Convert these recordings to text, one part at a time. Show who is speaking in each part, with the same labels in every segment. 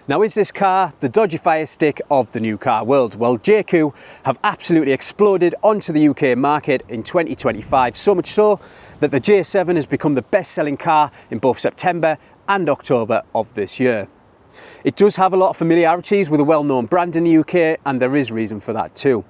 Speaker 1: Now, is this car the dodgy fire stick of the new car world? Well, Jaecoo have absolutely exploded onto the UK market in 2025, so much so that the J7 has become the best-selling car in both September and October of this year. It does have a lot of familiarities with a well-known brand in the UK, and there is reason for that too.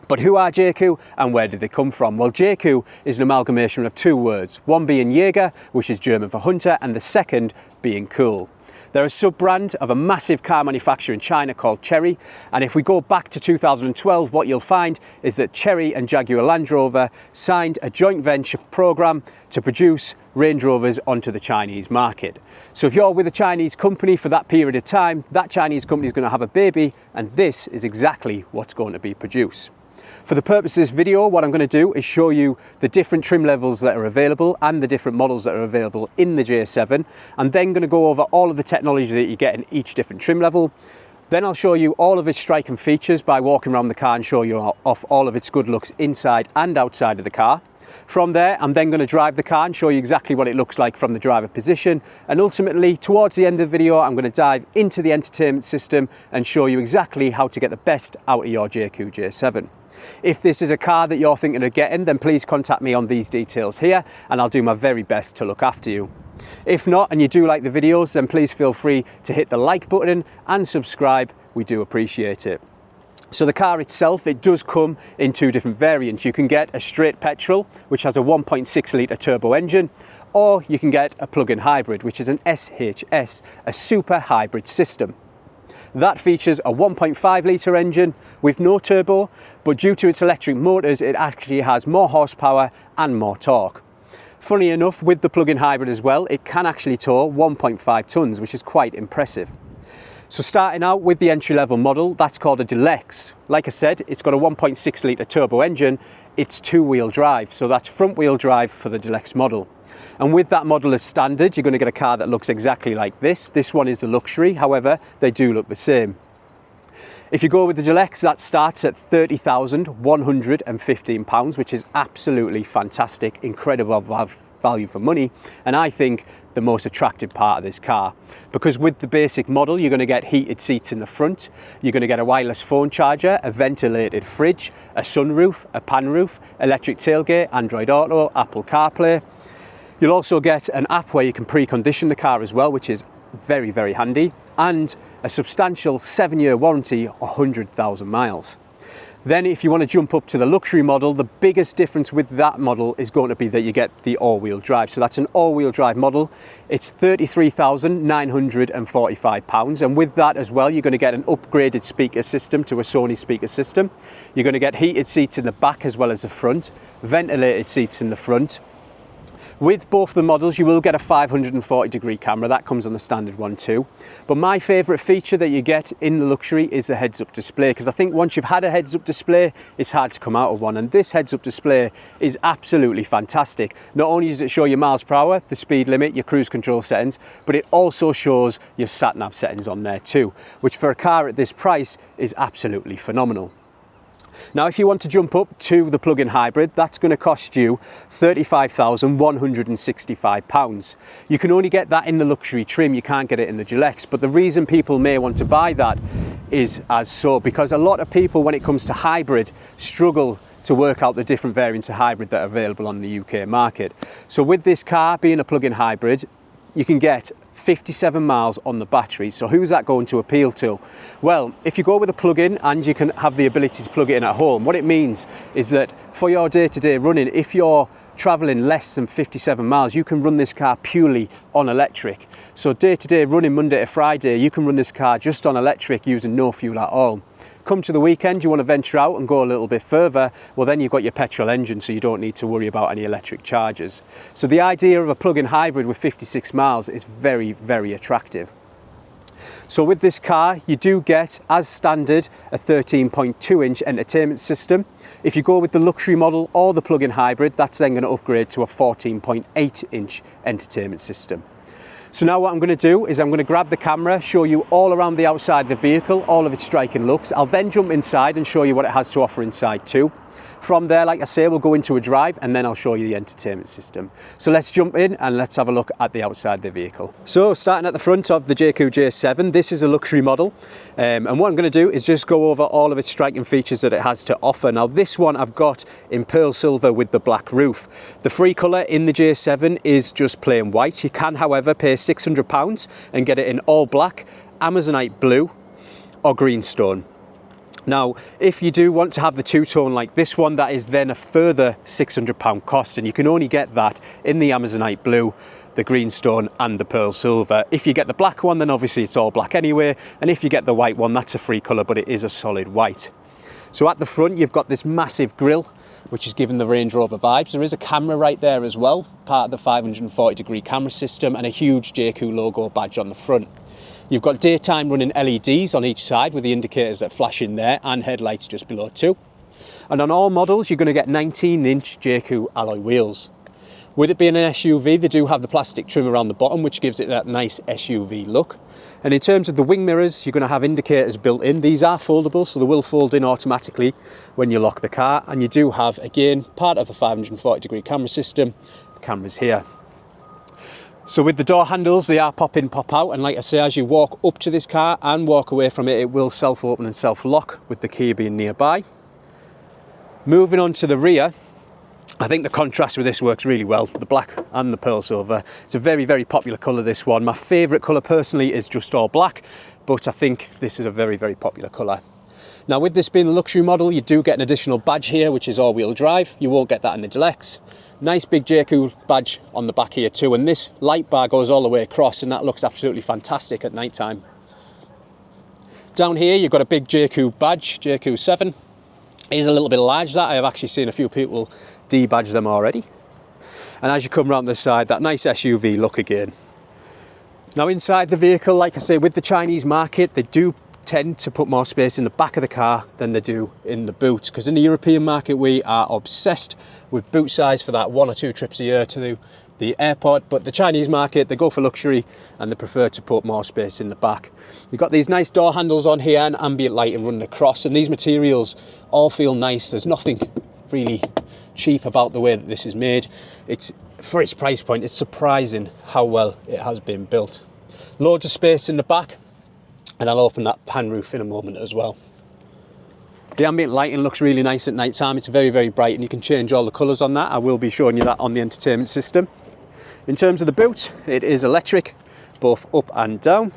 Speaker 1: But who are Jaecoo and where did they come from? Well, Jaecoo is an amalgamation of two words, one being Jaeger, which is German for hunter, and the second being cool. They're a sub-brand of a massive car manufacturer in China called Chery, and if we go back to 2012, what you'll find is that Chery and Jaguar Land Rover signed a joint venture program to produce Range Rovers onto the Chinese market. So if you're with a Chinese company for that period of time, that Chinese company is going to have a baby, and this is exactly what's going to be produced. For the purpose of this video, what I'm going to do is show you the different trim levels that are available and the different models that are available in the J7. I'm then going to go over all of the technology that you get in each different trim level. Then I'll show you all of its striking features by walking around the car and show you off all of its good looks inside and outside of the car. From there, I'm then going to drive the car and show you exactly what it looks like from the driver position. And ultimately, towards the end of the video, I'm going to dive into the entertainment system and show you exactly how to get the best out of your Jaecoo J7. If this is a car that you're thinking of getting, then please contact me on these details here and I'll do my very best to look after you. If not, and you do like the videos, then please feel free to hit the like button and subscribe. We do appreciate it. So the car itself, it does come in two different variants. You can get a straight petrol, which has a 1.6 litre turbo engine, or you can get a plug-in hybrid, which is an SHS, a super hybrid system. That features a 1.5 litre engine with no turbo, but due to its electric motors, it actually has more horsepower and more torque. Funnily enough, with the plug-in hybrid as well, it can actually tow 1.5 tonnes, which is quite impressive. So starting out with the entry-level model, that's called a Deluxe. Like I said, it's got a 1.6 litre turbo engine. It's two-wheel drive, so that's front-wheel drive for the Deluxe model. And with that model as standard, you're going to get a car that looks exactly like this. This one is a luxury, however, they do look the same. If you go with the Deluxe, that starts at £30,115, which is absolutely fantastic, incredible value for money, and I think the most attractive part of this car. Because with the basic model, you're going to get heated seats in the front, you're going to get a wireless phone charger, a ventilated fridge, a sunroof, a pan roof, electric tailgate, Android Auto, Apple CarPlay. You'll also get an app where you can precondition the car as well, which is very, very handy, and a substantial 7-year warranty, 100,000 miles. Then if you want to jump up to the luxury model, the biggest difference with that model is going to be that you get the all-wheel drive. So that's an all-wheel drive model. It's £33,945, and with that as well, you're going to get an upgraded speaker system to a Sony speaker system. You're going to get heated seats in the back as well as the front, ventilated seats in the front. With both the models, you will get a 540-degree camera. That comes on the standard one too. But my favourite feature that you get in the luxury is the heads-up display, because I think once you've had a heads-up display, it's hard to come out of one. And this heads-up display is absolutely fantastic. Not only does it show your miles per hour, the speed limit, your cruise control settings, but it also shows your sat-nav settings on there too, which for a car at this price is absolutely phenomenal. Now, if you want to jump up to the plug-in hybrid, that's going to cost you £35,165. You can only get that in the luxury trim, you can't get it in the Deluxe. But the reason people may want to buy that is because a lot of people, when it comes to hybrid, struggle to work out the different variants of hybrid that are available on the UK market. So with this car being a plug-in hybrid, you can get 57 miles on the battery. So who's that going to appeal to? Well, if you go with a plug-in and you can have the ability to plug it in at home, what it means is that for your day-to-day running, if you're traveling less than 57 miles, you can run this car purely on electric. So day-to-day running Monday to Friday, you can run this car just on electric using no fuel at all. Come to the weekend, you want to venture out and go a little bit further, well then you've got your petrol engine, so you don't need to worry about any electric charges. So the idea of a plug-in hybrid with 56 miles is very, very attractive. So with this car, you do get, as standard, a 13.2-inch entertainment system. If you go with the luxury model or the plug-in hybrid, that's then going to upgrade to a 14.8-inch entertainment system. So now what I'm going to do is I'm going to grab the camera, show you all around the outside of the vehicle, all of its striking looks. I'll then jump inside and show you what it has to offer inside too. From there, like I say, we'll go into a drive and then I'll show you the entertainment system. So let's jump in and let's have a look at the outside of the vehicle. So starting at the front of the Jaecoo J7, this is a luxury model. And what I'm going to do is just go over all of its striking features that it has to offer. Now this one I've got in pearl silver with the black roof. The free colour in the J7 is just plain white. You can, however, pay £600 and get it in all black, Amazonite blue or greenstone. Now, if you do want to have the two-tone like this one, that is then a further £600 cost, and you can only get that in the Amazonite blue, the greenstone and the pearl silver. If you get the black one, then obviously it's all black anyway, and if you get the white one, that's a free colour, but it is a solid white. So at the front, you've got this massive grille, which is giving the Range Rover vibes. There is a camera right there as well, part of the 540-degree camera system, and a huge Jaecoo logo badge on the front. You've got daytime running LEDs on each side with the indicators that flash in there, and headlights just below too. And on all models, you're going to get 19-inch Jaecoo alloy wheels. With it being an SUV, they do have the plastic trim around the bottom, which gives it that nice SUV look. And in terms of the wing mirrors, you're going to have indicators built in. These are foldable, so they will fold in automatically when you lock the car. And you do have, again, part of the 540-degree camera system, cameras here. So with the door handles, they are pop in, pop out, and like I say, as you walk up to this car and walk away from it, it will self-open and self-lock with the key being nearby. Moving on to the rear, I think the contrast with this works really well, the black and the pearl silver. It's a very, very popular colour, this one. My favourite colour personally is just all black, but I think this is a very, very popular colour. Now with this being a luxury model, you do get an additional badge here, which is all-wheel drive. You won't get that in the Deluxe. Nice big Jaecoo badge on the back here too, and this light bar goes all the way across, and that looks absolutely fantastic at night time. Down here you've got a big Jaecoo badge, Jaecoo 7. It is a little bit large, that. I have actually seen a few people debadge them already. And as you come round the side, that nice SUV look again. Now inside the vehicle, like I say, with the Chinese market, they do tend to put more space in the back of the car than they do in the boot, because in the European market we are obsessed with boot size for that 1 or 2 trips a year to the airport, but the Chinese market, they go for luxury and they prefer to put more space in the back. You've got these nice door handles on here and ambient lighting running across, and these materials all feel nice. There's nothing really cheap about the way that this is made. It's, for its price point, it's surprising how well it has been built. Loads of space in the back, and I'll open that pan roof in a moment as well. The ambient lighting looks really nice at night time. It's very, very bright, and you can change all the colours on that. I will be showing you that on the entertainment system. In terms of the boot, it is electric, both up and down.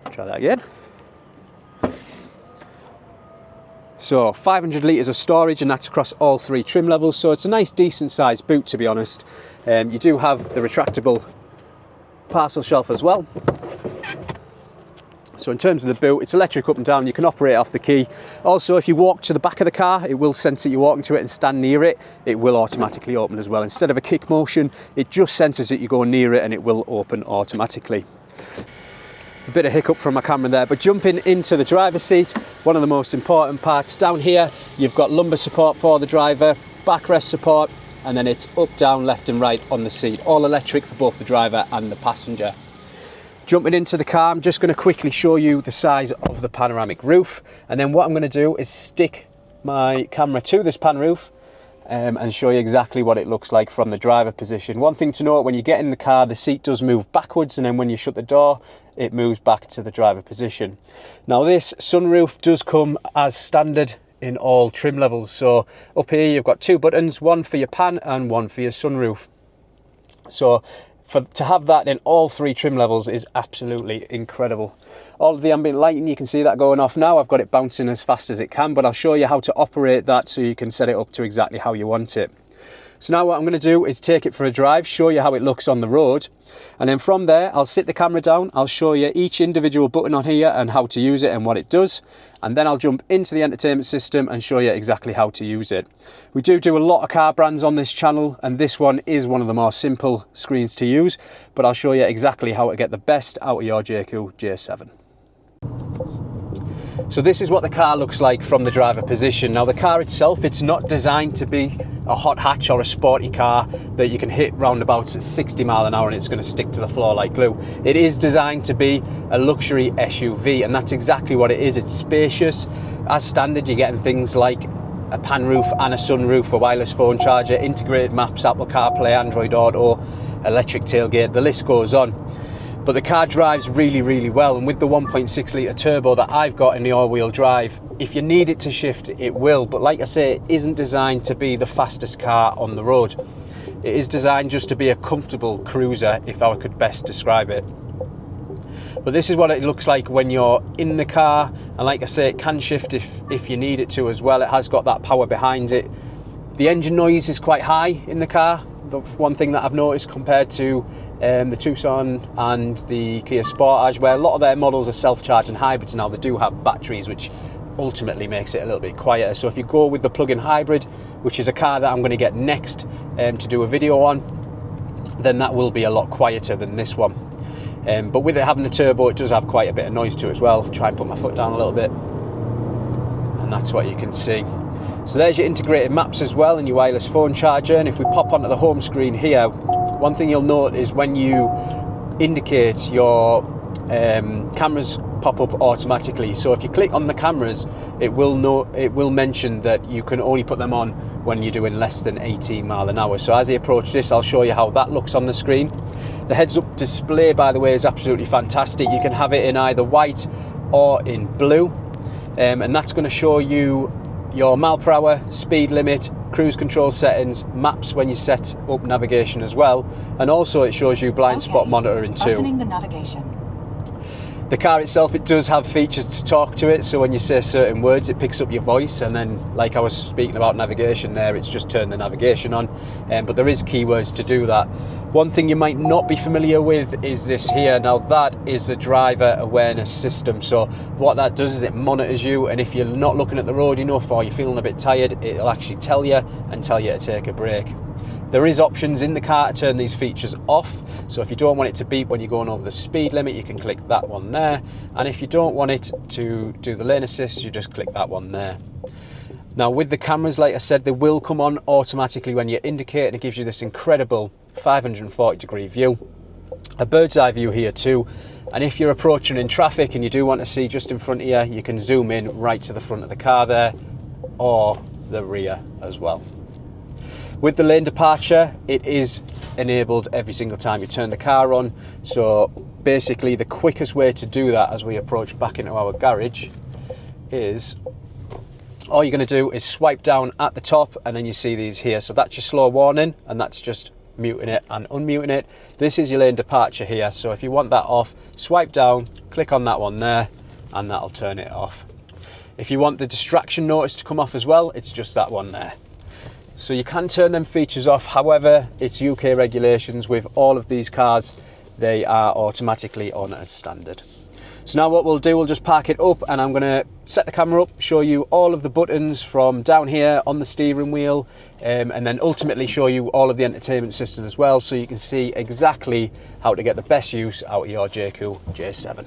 Speaker 1: Try that again. So 500 litres of storage, and that's across all 3 trim levels. So it's a nice decent sized boot, to be honest. You do have the retractable parcel shelf as well. So in terms of the boot, it's electric up and down. You can operate off the key. Also, if you walk to the back of the car, it will sense that you're walking to it and stand near it. It will automatically open as well. Instead of a kick motion, it just senses that you go near it and it will open automatically. A bit of hiccup from my camera there, but jumping into the driver's seat, one of the most important parts. Down here, you've got lumbar support for the driver, backrest support, and then it's up, down, left and right on the seat. All electric for both the driver and the passenger. Jumping into the car, I'm just going to quickly show you the size of the panoramic roof, and then what I'm going to do is stick my camera to this pan roof and show you exactly what it looks like from the driver position. One thing to note, when you get in the car, the seat does move backwards, and then when you shut the door, it moves back to the driver position. Now this sunroof does come as standard in all trim levels. So up here you've got 2 buttons, one for your pan and one for your sunroof. So to have that in all 3 trim levels is absolutely incredible. All of the ambient lighting, you can see that going off now. I've got it bouncing as fast as it can, but I'll show you how to operate that so you can set it up to exactly how you want it. So now what I'm going to do is take it for a drive, show you how it looks on the road, and then from there I'll sit the camera down, I'll show you each individual button on here and how to use it and what it does, and then I'll jump into the entertainment system and show you exactly how to use it. We do a lot of car brands on this channel, and this one is one of the more simple screens to use, but I'll show you exactly how to get the best out of your Jaecoo J7. So this is what the car looks like from the driver position. Now the car itself, it's not designed to be a hot hatch or a sporty car that you can hit roundabouts at 60 miles an hour and it's going to stick to the floor like glue. It is designed to be a luxury SUV, and that's exactly what it is. It's spacious. As standard, you're getting things like a pan roof and a sunroof, a wireless phone charger, integrated maps, Apple CarPlay, Android Auto, electric tailgate, the list goes on. But the car drives really, really well, and with the 1.6 litre turbo that I've got in the all-wheel drive, if you need it to shift, it will. But like I say, it isn't designed to be the fastest car on the road. It is designed just to be a comfortable cruiser, if I could best describe it. But this is what it looks like when you're in the car, and like I say, it can shift if you need it to as well. It has got that power behind it. The engine noise is quite high in the car. The one thing that I've noticed compared to the Tucson and the Kia Sportage, where a lot of their models are self-charging hybrids now, they do have batteries, which ultimately makes it a little bit quieter. So if you go with the plug-in hybrid, which is a car that I'm going to get next to do a video on, then that will be a lot quieter than this one. But with it having a turbo, it does have quite a bit of noise to it as well. Try and put my foot down a little bit, and that's what you can see. So there's your integrated maps as well and your wireless phone charger. And if we pop onto the home screen here, one thing you'll note is when you indicate, your cameras pop up automatically. So if you click on the cameras, it will mention that you can only put them on when you're doing less than 18 miles an hour. So as I approach this, I'll show you how that looks on the screen. The heads-up display, by the way, is absolutely fantastic. You can have it in either white or in blue, and that's going to show you your mile per hour, speed limit, cruise control settings, maps when you set up navigation as well, and also it shows you blind spot monitoring too.
Speaker 2: Opening the navigation.
Speaker 1: The car itself, it does have features to talk to it, so when you say certain words, it picks up your voice, and then, like I was speaking about navigation there, it's just turned the navigation on, but there is keywords to do that. One thing you might not be familiar with is this here. Now that is the driver awareness system, so what that does is it monitors you, and if you're not looking at the road enough or you're feeling a bit tired, it'll actually tell you and tell you to take a break. There is options in the car to turn these features off, so if you don't want it to beep when you're going over the speed limit, you can click that one there, and if you don't want it to do the lane assist, you just click that one there. Now with the cameras, like I said, they will come on automatically when you indicate, and it gives you this incredible 540 degree view, a bird's eye view here too, and if you're approaching in traffic and you do want to see just in front of you, you can zoom in right to the front of the car there, or the rear as well. With the lane departure, it is enabled every single time you turn the car on. So basically the quickest way to do that as we approach back into our garage is, all you're going to do is swipe down at the top, and then you see these here. So that's your slow warning, and that's just muting it and unmuting it. This is your lane departure here. So if you want that off, swipe down, click on that one there, and that'll turn it off. If you want the distraction notice to come off as well, it's just that one there. So you can turn them features off. However, it's UK regulations. With all of these cars, they are automatically on as standard. So now what we'll do, we'll just park it up, and I'm going to set the camera up, show you all of the buttons from down here on the steering wheel, and then ultimately show you all of the entertainment system as well, so you can see exactly how to get the best use out of your Jaecoo J7.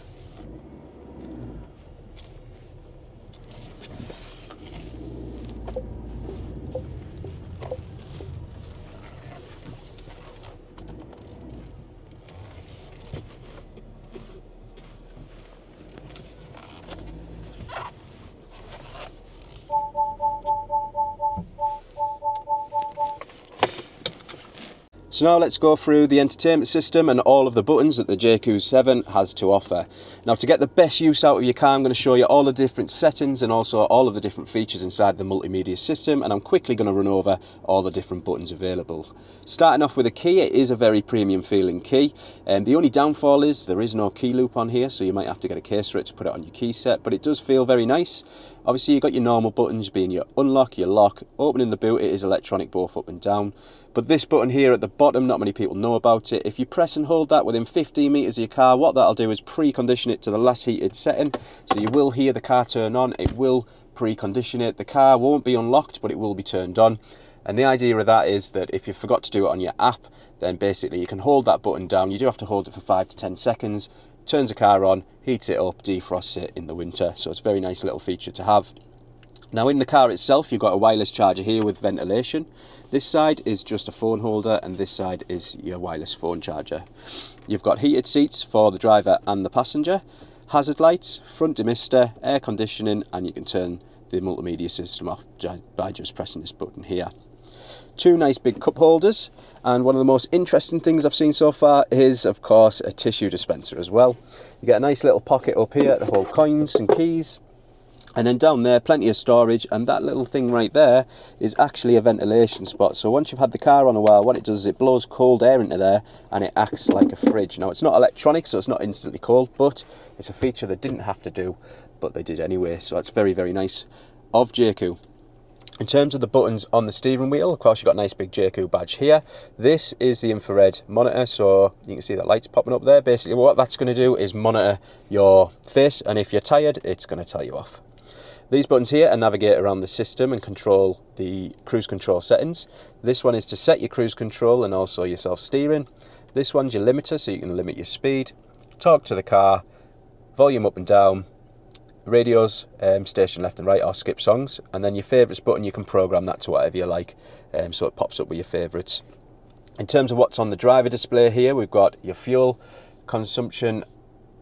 Speaker 1: So now let's go through the entertainment system and all of the buttons that the Jaecoo 7 has to offer. Now to get the best use out of your car, I'm going to show you all the different settings and also all of the different features inside the multimedia system, and I'm quickly going to run over all the different buttons available. Starting off with a key, it is a very premium feeling key, and the only downfall is there is no key loop on here, so you might have to get a case for it to put it on your key set, but it does feel very nice. Obviously you've got your normal buttons being your unlock, your lock, opening the boot, it is electronic both up and down. But this button here at the bottom, not many people know about it. If you press and hold that within 15 metres of your car, what that'll do is precondition it to the last heated setting. So you will hear the car turn on, it will precondition it. The car won't be unlocked, but it will be turned on. And the idea of that is that if you forgot to do it on your app, then basically you can hold that button down. You do have to hold it for 5 to 10 seconds. Turns the car on, heats it up, defrosts it in the winter. So it's a very nice little feature to have. Now in the car itself, you've got a wireless charger here with ventilation. This side is just a phone holder, and this side is your wireless phone charger. You've got heated seats for the driver and the passenger, hazard lights, front demister, air conditioning, and you can turn the multimedia system off by just pressing this button here. Two nice big cup holders, and one of the most interesting things I've seen so far is, of course, a tissue dispenser as well. You get a nice little pocket up here to hold coins and keys, and then down there plenty of storage, and that little thing right there is actually a ventilation spot. So once you've had the car on a while, what it does is it blows cold air into there and it acts like a fridge. Now it's not electronic, so it's not instantly cold, but it's a feature they didn't have to do, but they did anyway, so it's very, very nice of Jaecoo. In terms of the buttons on the steering wheel, of course, you've got a nice big Jaecoo badge here. This is the infrared monitor, so you can see the lights popping up there. Basically, what that's going to do is monitor your face, and if you're tired, it's going to tell you off. These buttons here are navigate around the system and control the cruise control settings. This one is to set your cruise control and also your self-steering. This one's your limiter, so you can limit your speed. Talk to the car, volume up and down, radios, station left and right, or skip songs, and then your favourites button, you can program that to whatever you like, so it pops up with your favourites. In terms of what's on the driver display here, we've got your fuel consumption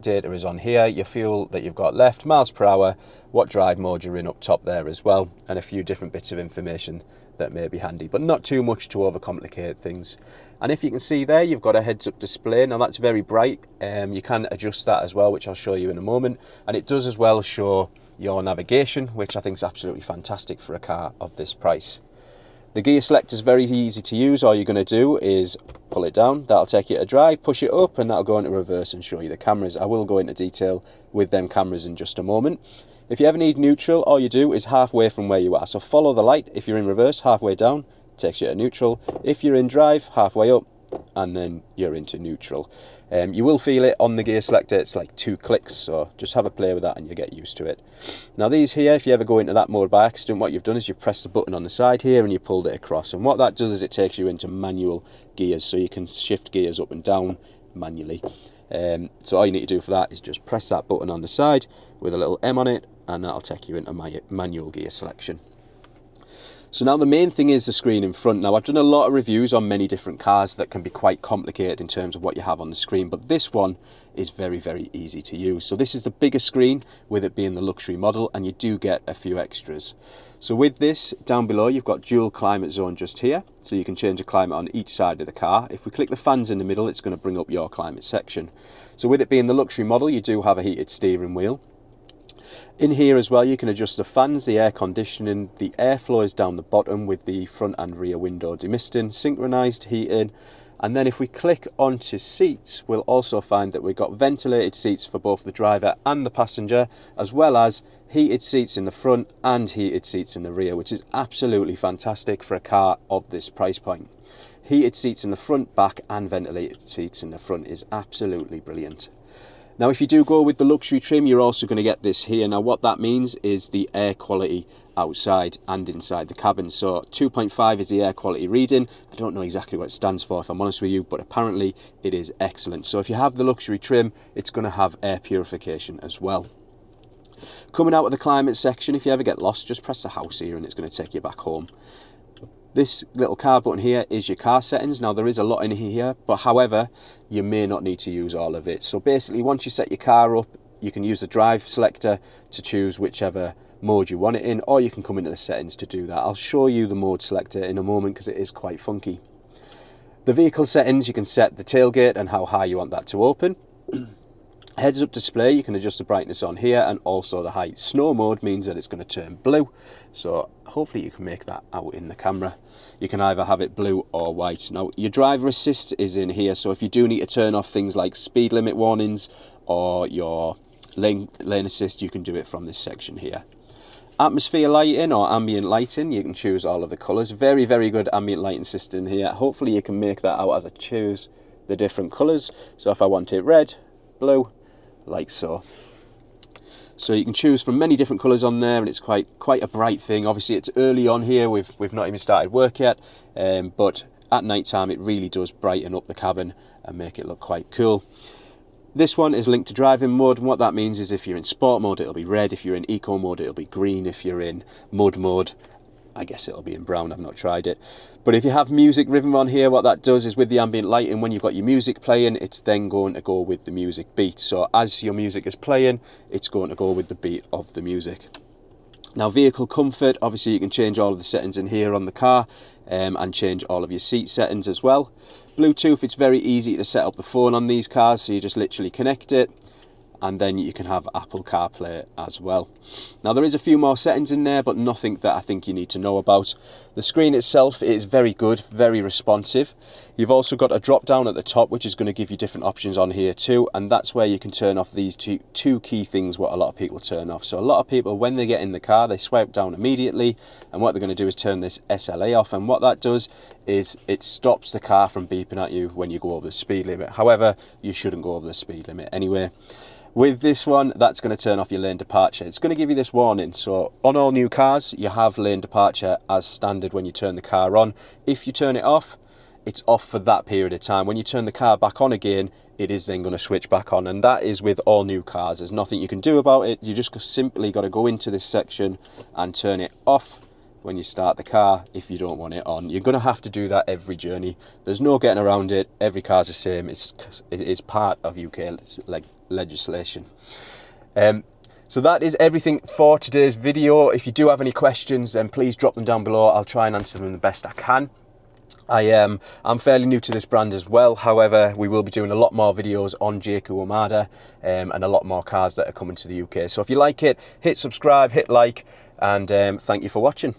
Speaker 1: data is on here, your fuel that you've got left, miles per hour, what drive mode you're in up top there as well, and a few different bits of information that may be handy, but not too much to overcomplicate things. And if you can see there, you've got a heads-up display. Now that's very bright. You can adjust that as well, which I'll show you in a moment. And it does as well show your navigation, which I think is absolutely fantastic for a car of this price. The gear selector is very easy to use. All you're going to do is pull it down. That'll take you to drive, push it up, and that'll go into reverse and show you the cameras. I will go into detail with them cameras in just a moment. If you ever need neutral, all you do is halfway from where you are. So follow the light. If you're in reverse, halfway down, takes you to neutral. If you're in drive, halfway up, and then you're into neutral. You will feel it on the gear selector. It's like 2 clicks, so just have a play with that and you get used to it. Now these here, if you ever go into that mode by accident, what you've done is you've pressed the button on the side here and you pulled it across, and what that does is it takes you into manual gears, so you can shift gears up and down manually. So all you need to do for that is just press that button on the side with a little M on it, and that'll take you into my manual gear selection. So now the main thing is the screen in front. Now I've done a lot of reviews on many different cars that can be quite complicated in terms of what you have on the screen, but this one is very, very easy to use. So this is the bigger screen, with it being the luxury model, and you do get a few extras. So with this, down below you've got dual climate zone just here, so you can change the climate on each side of the car. If we click the fans in the middle, it's going to bring up your climate section. So with it being the luxury model, you do have a heated steering wheel. In here as well, you can adjust the fans, the air conditioning, the airflow is down the bottom with the front and rear window demisting, synchronized heating, and then if we click onto seats, we'll also find that we've got ventilated seats for both the driver and the passenger, as well as heated seats in the front and heated seats in the rear, which is absolutely fantastic for a car of this price point. Heated seats in the front, back, and ventilated seats in the front is absolutely brilliant. Now if you do go with the luxury trim, you're also going to get this here. Now what that means is the air quality outside and inside the cabin. So 2.5 is the air quality reading. I don't know exactly what it stands for, if I'm honest with you, but apparently it is excellent. So if you have the luxury trim, it's going to have air purification as well. Coming out of the climate section, if you ever get lost, just press the house here and it's going to take you back home. This little car button here is your car settings. Now there is a lot in here, but however, you may not need to use all of it. So basically, once you set your car up, you can use the drive selector to choose whichever mode you want it in, or you can come into the settings to do that. I'll show you the mode selector in a moment because it is quite funky. The vehicle settings, you can set the tailgate and how high you want that to open. Heads up display, you can adjust the brightness on here and also the height. Snow mode means that it's going to turn blue, so hopefully you can make that out in the camera. You can either have it blue or white. Now your driver assist is in here, so if you do need to turn off things like speed limit warnings or your lane assist, you can do it from this section here. Atmosphere lighting or ambient lighting, you can choose all of the colours. Very, very good ambient lighting system here. Hopefully you can make that out as I choose the different colours. So if I want it red, blue, like so. So you can choose from many different colours on there, and it's quite a bright thing. Obviously it's early on here, we've not even started work yet, but at night time it really does brighten up the cabin and make it look quite cool. This one is linked to driving mode, and what that means is if you're in sport mode it'll be red, if you're in eco mode it'll be green, if you're in mud mode I guess it'll be in brown, I've not tried it. But if you have music rhythm on here, what that does is with the ambient lighting, when you've got your music playing, it's then going to go with the music beat. So as your music is playing, it's going to go with the beat of the music. Now, vehicle comfort, obviously you can change all of the settings in here on the car and change all of your seat settings as well. Bluetooth, it's very easy to set up the phone on these cars, so you just literally connect it, and then you can have Apple CarPlay as well. Now, there is a few more settings in there, but nothing that I think you need to know about. The screen itself is very good, very responsive. You've also got a drop down at the top, which is going to give you different options on here too, and that's where you can turn off these two key things what a lot of people turn off. So a lot of people, when they get in the car, they swipe down immediately, and what they're going to do is turn this SLA off, and what that does is it stops the car from beeping at you when you go over the speed limit. However, you shouldn't go over the speed limit anyway. With this one, that's going to turn off your lane departure. It's going to give you this warning. So on all new cars, you have lane departure as standard when you turn the car on. If you turn it off, it's off for that period of time. When you turn the car back on again, it is then going to switch back on, and that is with all new cars. There's nothing you can do about it. You just simply got to go into this section and turn it off when you start the car if you don't want it on. You're going to have to do that every journey. There's no getting around it. Every car's the same. It is part of UK legislation. So that is everything for today's video. If you do have any questions, then please drop them down below. I'll try and answer them the best I can. I'm fairly new to this brand as well. However, we will be doing a lot more videos on Jaecoo Armada and a lot more cars that are coming to the UK. So if you like it, hit subscribe, hit like, and thank you for watching.